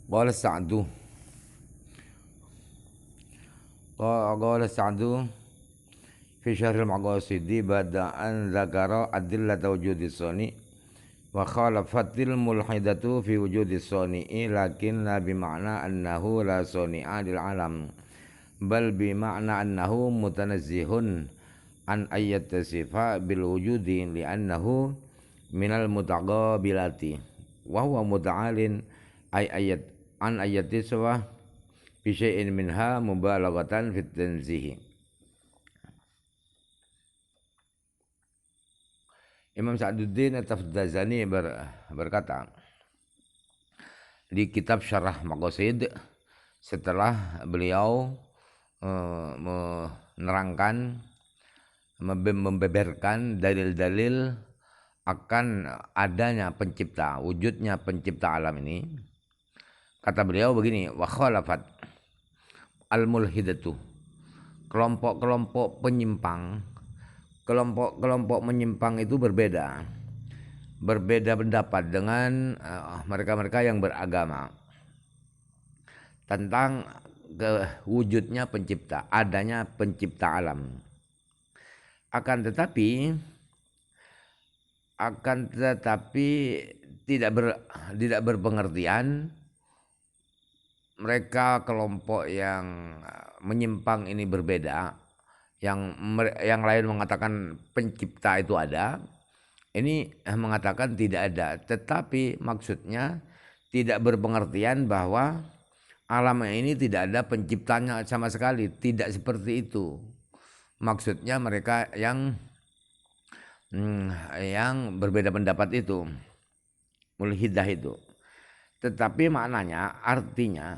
Qala Sa'du qala Sa'du fi Syarhil Maqasidi bada an dzakara adillata wujudis sani wa khalafatil mulhidatu fi wujudis sani'i lakin la bima'na annahu la sani'a lil alam bal bima'na annahu mutanazzihun an ayyat sifa bil wujudi li'annahu minal mutaqabilati wa huwa muta'alin ay ayat an ayati sawa bi syai'in minha mubalaghatan fit tanzihi. Imam Sa'duddin At-Taftazani berkata di kitab Syarah Maqasid setelah beliau menerangkan membeberkan dalil-dalil akan adanya pencipta, wujudnya pencipta alam ini, kata beliau begini, wa khalafat al-mulhidatu, kelompok-kelompok penyimpang, kelompok-kelompok menyimpang itu berbeda pendapat dengan mereka-mereka yang beragama tentang wujudnya pencipta, adanya pencipta alam. Akan tetapi tidak berpengertian mereka kelompok yang menyimpang ini berbeda, yang lain mengatakan pencipta itu ada, ini mengatakan tidak ada, tetapi maksudnya tidak berpengertian bahwa alam ini tidak ada penciptanya sama sekali, tidak seperti itu. Maksudnya mereka yang berbeda pendapat itu, mulhidah itu. Tetapi maknanya, artinya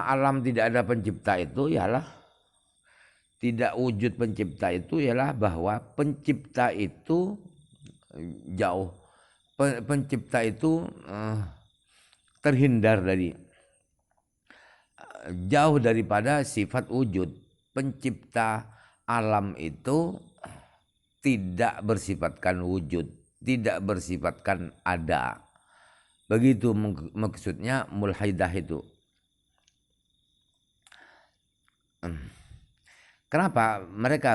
alam tidak ada pencipta itu ialah tidak wujud pencipta itu ialah bahwa pencipta itu jauh, pencipta itu terhindar dari jauh daripada sifat wujud. Pencipta alam itu tidak bersifatkan wujud, tidak bersifatkan ada. Begitu maksudnya mulhidah itu. Kenapa mereka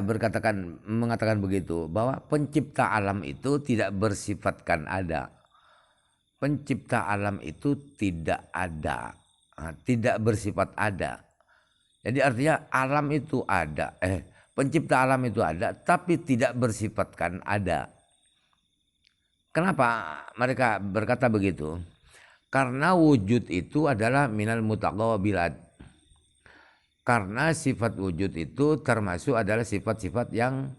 mengatakan begitu? Bahwa pencipta alam itu tidak bersifatkan ada. Pencipta alam itu tidak ada, tidak bersifat ada. Jadi artinya alam itu ada, pencipta alam itu ada, tapi tidak bersifatkan ada. Kenapa mereka berkata begitu? Karena wujud itu adalah minal mutaqabilat. Karena sifat wujud itu termasuk adalah sifat-sifat yang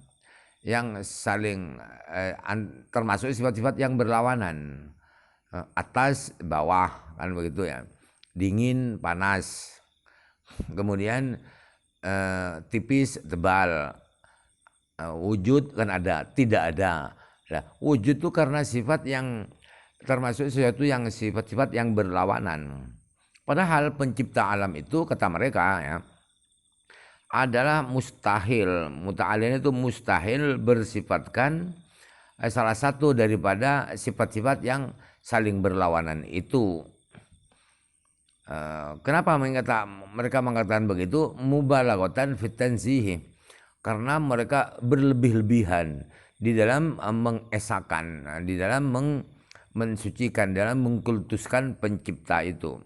saling termasuk sifat-sifat yang berlawanan. Atas bawah kan begitu ya. Dingin panas. Kemudian tipis tebal. Wujud kan ada, tidak ada. Nah, wujud itu karena sifat yang termasuk sesuatu yang sifat-sifat yang berlawanan. Padahal pencipta alam itu kata mereka ya adalah mustahil. Muta'alin itu mustahil bersifatkan salah satu daripada sifat-sifat yang saling berlawanan itu. Kenapa mereka mengatakan begitu? Mubalaghatan fit tanzih. Karena mereka berlebih-lebihan di dalam mengesahkan, di dalam mensucikan, dalam mengkultuskan pencipta itu.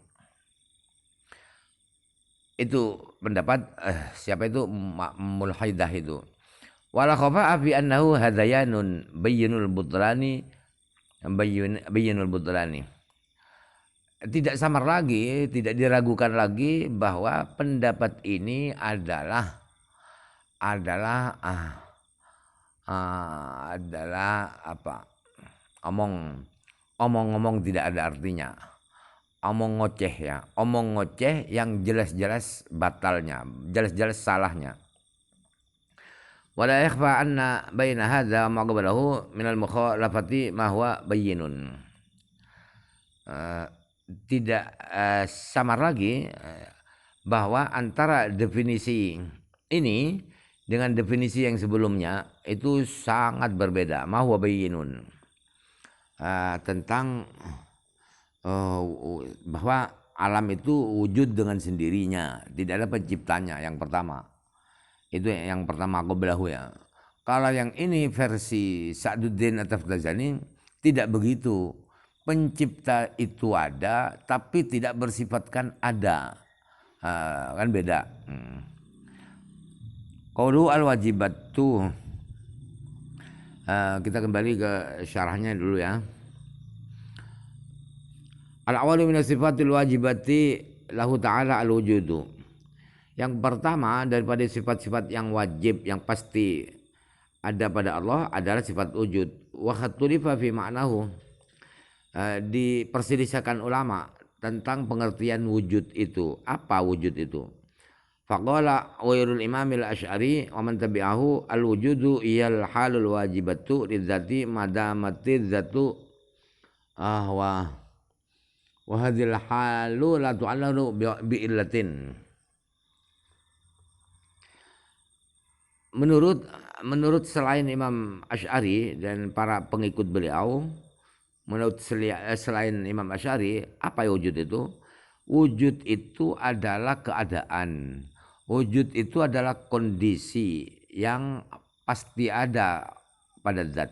Itu pendapat siapa itu mulhidah itu. Wala khafa'a fi annahu hadayanun bayyinul butlani. Tidak samar lagi, tidak diragukan lagi bahwa pendapat ini adalah apa? Omong-omong tidak ada artinya. Omong ngoceh ya, omong ngoceh yang jelas-jelas batalnya, jelas-jelas salahnya. Wala yakhfa anna baina hadza ma qablahu min al-mukhalafati ma huwa bayyinun. Tidak samar lagi bahwa antara definisi ini dengan definisi yang sebelumnya itu sangat berbeda. Ma huwa bayyinun. Tentang bahwa alam itu wujud dengan sendirinya, tidak ada penciptanya. Yang pertama, itu yang pertama qablahu ya. Kalau yang ini versi Sa'duddin At-Taftazani tidak begitu. Pencipta itu ada, tapi tidak bersifatkan ada. Kan beda. Qaulu al-wajibatu. Kita kembali ke syarahnya dulu ya. Al-awalu min sifatil wajibati lahu ta'ala al-wujudu. Yang pertama daripada sifat-sifat yang wajib yang pasti ada pada Allah adalah sifat wujud. Wa khattulifa fi ma'nahu. Diperselisihkan ulama tentang pengertian wujud itu. Apa wujud itu? Faqala wairul imamil asy'ari wa man tabi'ahu al-wujudu iyal halul wajibatu lidzati madamati dzatu wa hadhil halu la tu'allu bi illatin. Menurut selain Imam Asy'ari dan para pengikut beliau, menurut selain Imam Asy'ari, apa wujud itu? Wujud itu adalah keadaan. Wujud itu adalah kondisi yang pasti ada pada zat.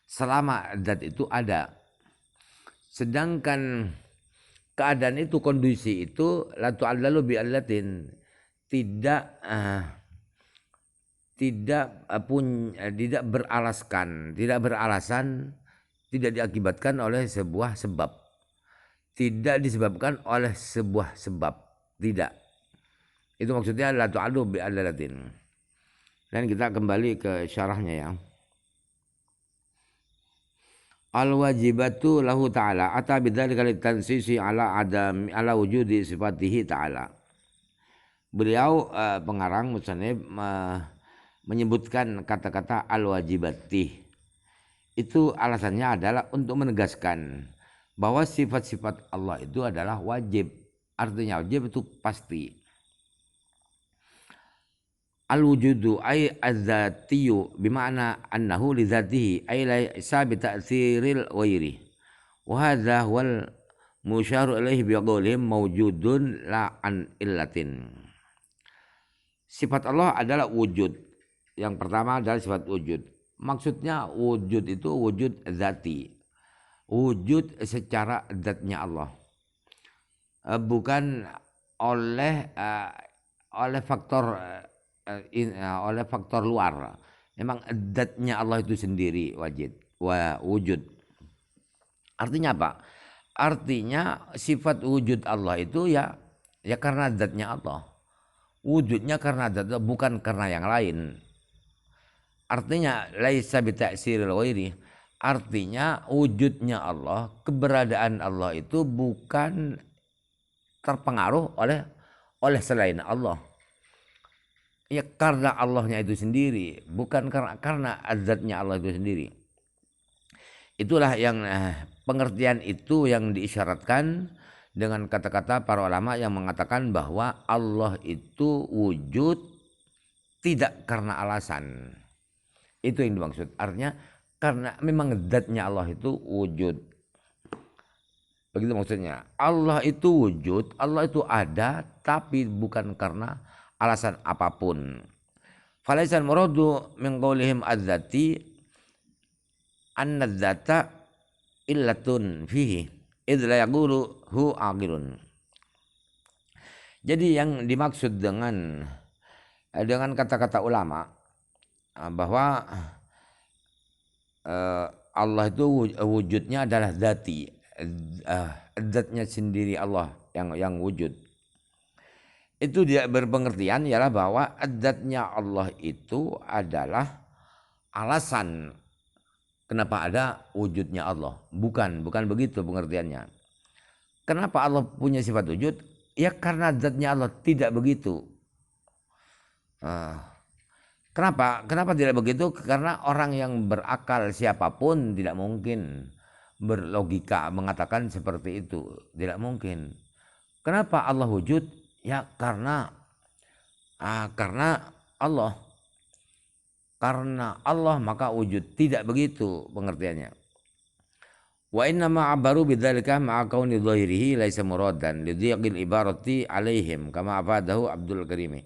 Selama zat itu ada. Sedangkan keadaan itu, kondisi itu la tu'allalu bi allatin, tidak beralasan, tidak diakibatkan oleh sebuah sebab, tidak disebabkan oleh sebuah sebab, tidak. Itu maksudnya la tu'allu bi allatin. Dan kita kembali ke syarahnya ya. Al-wajibatu lahu ta'ala ata bidzalika litansisi ala wujudi sifatihi ta'ala. Beliau pengarang musannif menyebutkan kata-kata al-wajibati. Itu alasannya adalah untuk menegaskan bahwa sifat-sifat Allah itu adalah wajib. Artinya wajib itu pasti. Al-wujudu ay az-zatiyyu bima'na annahu li dzatihi ay laysa bi ta'tsiril ghairi. Wa hadza wal musyaru ilaihi bi qaulihim mawjudun la an illatin. Sifat Allah adalah wujud. Yang pertama adalah sifat wujud. Maksudnya wujud itu wujud zati. Wujud secara zatnya Allah. Bukan oleh faktor oleh faktor luar. Memang zatnya Allah itu sendiri wujud. Artinya apa? Artinya sifat wujud Allah itu ya karena zatnya Allah. Wujudnya karena zatnya, bukan karena yang lain. Artinya laisa bi ta'siril ghairi. Artinya wujudnya Allah, keberadaan Allah itu bukan terpengaruh oleh selain Allah. Ya karena Allahnya itu sendiri, bukan karena zatnya Allah itu sendiri. Itulah yang pengertian itu yang diisyaratkan dengan kata-kata para ulama yang mengatakan bahwa Allah itu wujud tidak karena alasan. Itu yang dimaksud. Artinya karena memang zatnya Allah itu wujud. Begitu maksudnya. Allah itu wujud, Allah itu ada, tapi bukan karena alasan apapun. Falaisal muradu min qaulihim az-zati anna az-zata illatun fihi idz la yaqulu hu aqilun. Jadi yang dimaksud dengan kata-kata ulama bahwa Allah itu wujudnya adalah zati, zatnya sendiri Allah yang wujud. Itu dia berpengertian ialah bahwa zatnya Allah itu adalah alasan kenapa ada wujudnya Allah. Bukan begitu pengertiannya. Kenapa Allah punya sifat wujud? Ya karena zatnya Allah tidak begitu. Kenapa tidak begitu? Karena orang yang berakal siapapun tidak mungkin berlogika mengatakan seperti itu. Tidak mungkin. Kenapa Allah wujud? Ya karena Allah. Karena Allah maka wujud. Tidak begitu pengertiannya. Wa inna ma abaru bidzalika ma'a kauni dhahirihi laisa muradan li dhiqil ibarati alaihim kama afadahu Abdul Karimi.